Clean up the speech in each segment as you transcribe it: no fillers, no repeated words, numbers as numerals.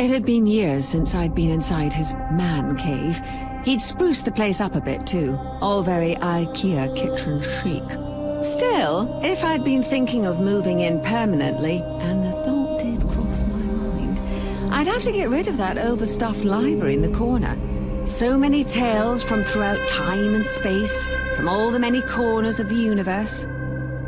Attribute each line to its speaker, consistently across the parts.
Speaker 1: It had been years since I'd been inside his man cave. He'd spruced the place up a bit too, all very IKEA kitchen chic. Still, if I'd been thinking of moving in permanently, and the thought did cross my mind, I'd have to get rid of that overstuffed library in the corner. So many tales from throughout time and space, from all the many corners of the universe.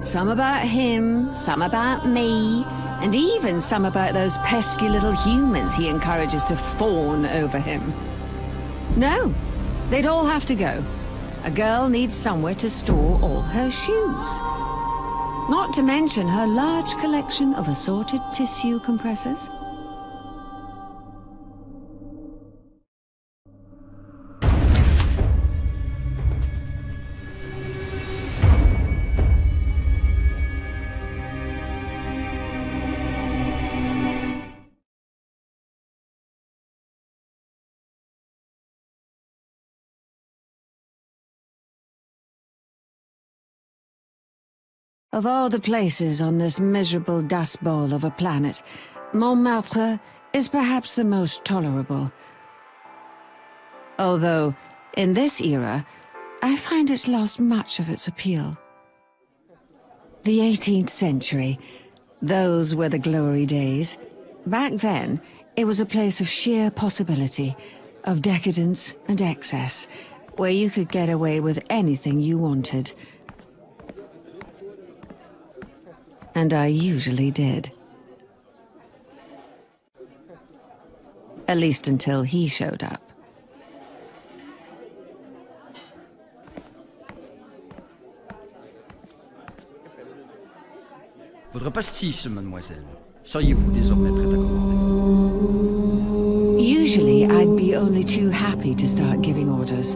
Speaker 1: Some about him, some about me, and even some about those pesky little humans he encourages to fawn over him. No, they'd all have to go. A girl needs somewhere to store all her shoes. Not to mention her large collection of assorted tissue compressors. Of all the places on this miserable dust bowl of a planet, Montmartre is perhaps the most tolerable. Although, in this era, I find it's lost much of its appeal. The 18th century, those were the glory days. Back then, it was a place of sheer possibility, of decadence and excess, where you could get away with anything you wanted. And I usually did. At least until he showed up.
Speaker 2: Votre pastis, mademoiselle. Seriez-vous désormais prête à commander?
Speaker 1: Usually, I'd be only too happy to start giving orders.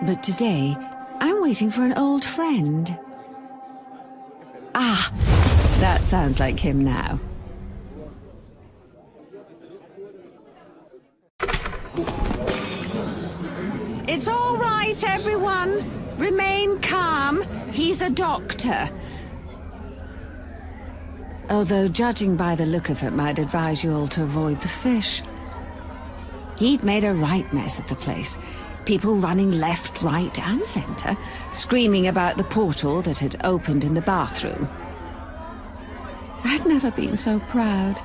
Speaker 1: But today, I'm waiting for an old friend. Ah, that sounds like him now. It's all right, everyone. Remain calm. He's a doctor. Although, judging by the look of it, I'd advise you all to avoid the fish. He'd made a right mess of the place. People running left, right, and centre, screaming about the portal that had opened in the bathroom. I'd never been so proud.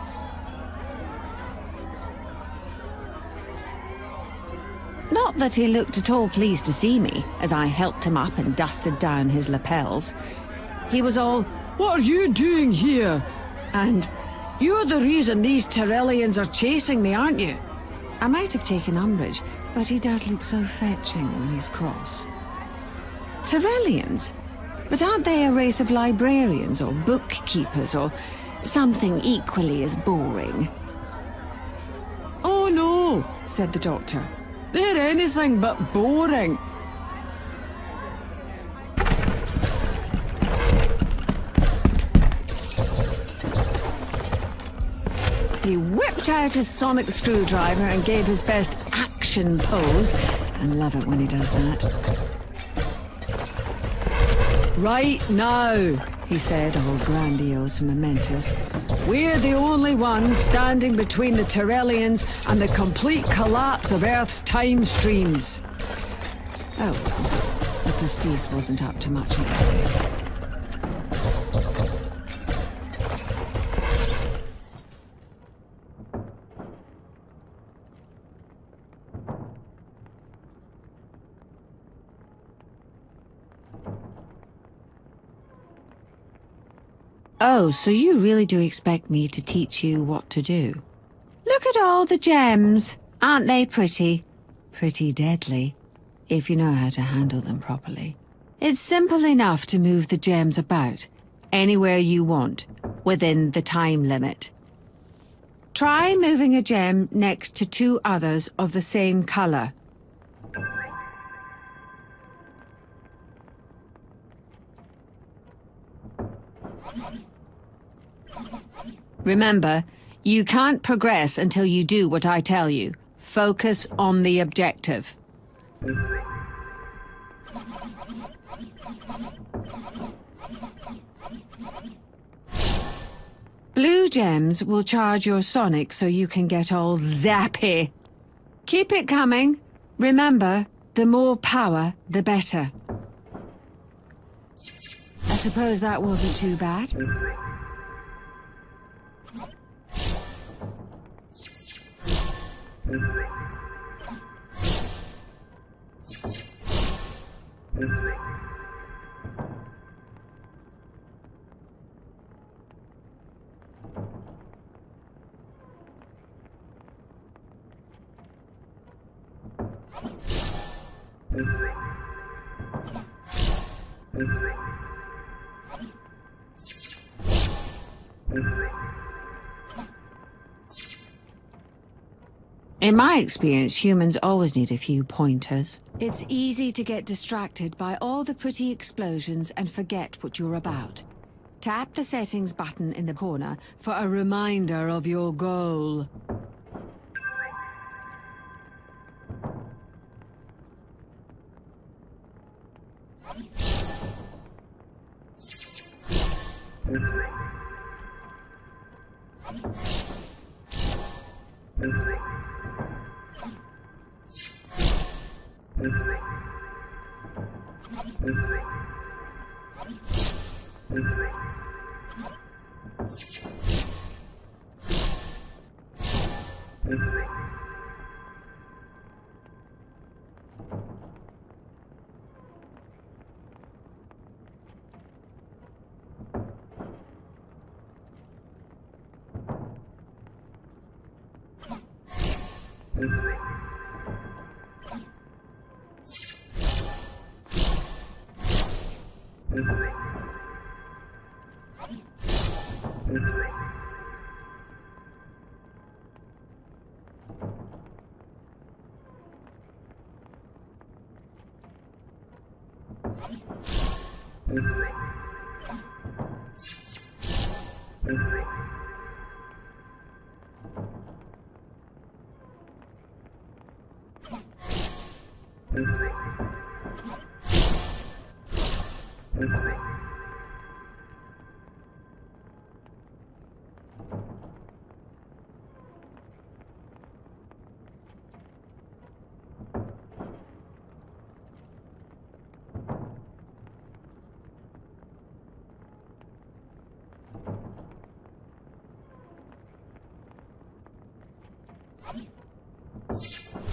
Speaker 1: Not that he looked at all pleased to see me, as I helped him up and dusted down his lapels. He was all, "What are you doing here?" And, "You're the reason these Tyroleans are chasing me, aren't you?" I might have taken umbrage, but he does look so fetching when he's cross. Tyroleans? But aren't they a race of librarians or bookkeepers or something equally as boring? "Oh no," said the doctor. "They're anything but boring." He whipped out his sonic screwdriver and gave his best action pose. I love it when he does that. "Right now," he said, all grandiose and momentous. "We're the only ones standing between the Tyroleans and the complete collapse of Earth's time streams." Oh, the pastis wasn't up to much either. Oh, so you really do expect me to teach you what to do? Look at all the gems. Aren't they pretty? Pretty deadly, if you know how to handle them properly. It's simple enough to move the gems about, anywhere you want, within the time limit. Try moving a gem next to two others of the same color. Remember, you can't progress until you do what I tell you. Focus on the objective. Blue gems will charge your Sonic so you can get all zappy. Keep it coming. Remember, the more power, the better. I suppose that wasn't too bad. In my experience, humans always need a few pointers. It's easy to get distracted by all the pretty explosions and forget what you're about. Tap the settings button in the corner for a reminder of your goal.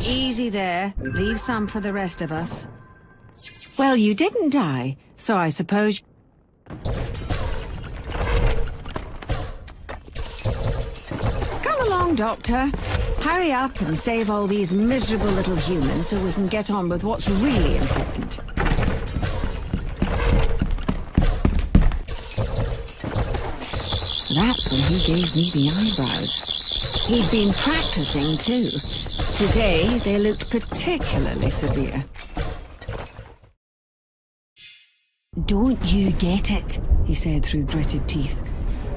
Speaker 1: Easy there. Leave some for the rest of us. Well, you didn't die, so I suppose... Come along, Doctor. Hurry up and save all these miserable little humans so we can get on with what's really important. That's when he gave me the eyebrows. He'd been practicing, too. Today, they looked particularly severe. Don't you get it? He said through gritted teeth.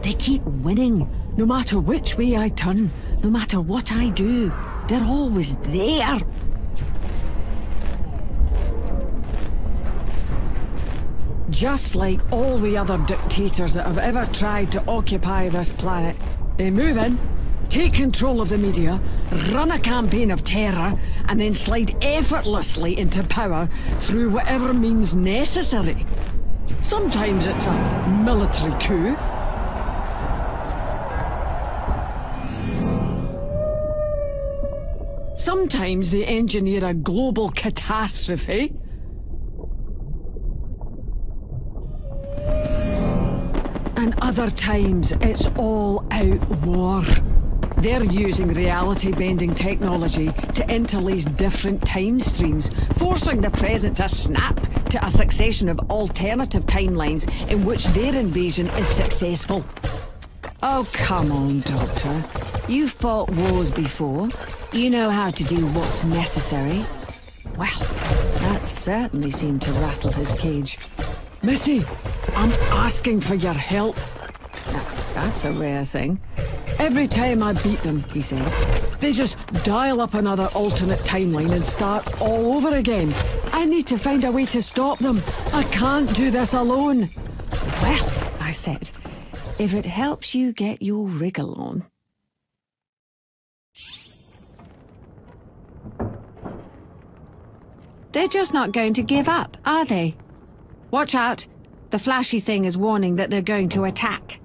Speaker 1: They keep winning. No matter which way I turn, no matter what I do, they're always there. Just like all the other dictators that have ever tried to occupy this planet. They move in, take control of the media, run a campaign of terror, and then slide effortlessly into power through whatever means necessary. Sometimes it's a military coup. Sometimes they engineer a global catastrophe. And other times it's all-out war. They're using reality-bending technology to interlace different time streams, forcing the present to snap to a succession of alternative timelines in which their invasion is successful. Oh, come on, Doctor. You've fought wars before. You know how to do what's necessary. Well, that certainly seemed to rattle his cage. Missy, I'm asking for your help. Now, that's a rare thing. Every time I beat them, he said, they just dial up another alternate timeline and start all over again. I need to find a way to stop them. I can't do this alone. Well, I said, if it helps you get your wriggle on. They're just not going to give up, are they? Watch out. The flashy thing is warning that they're going to attack.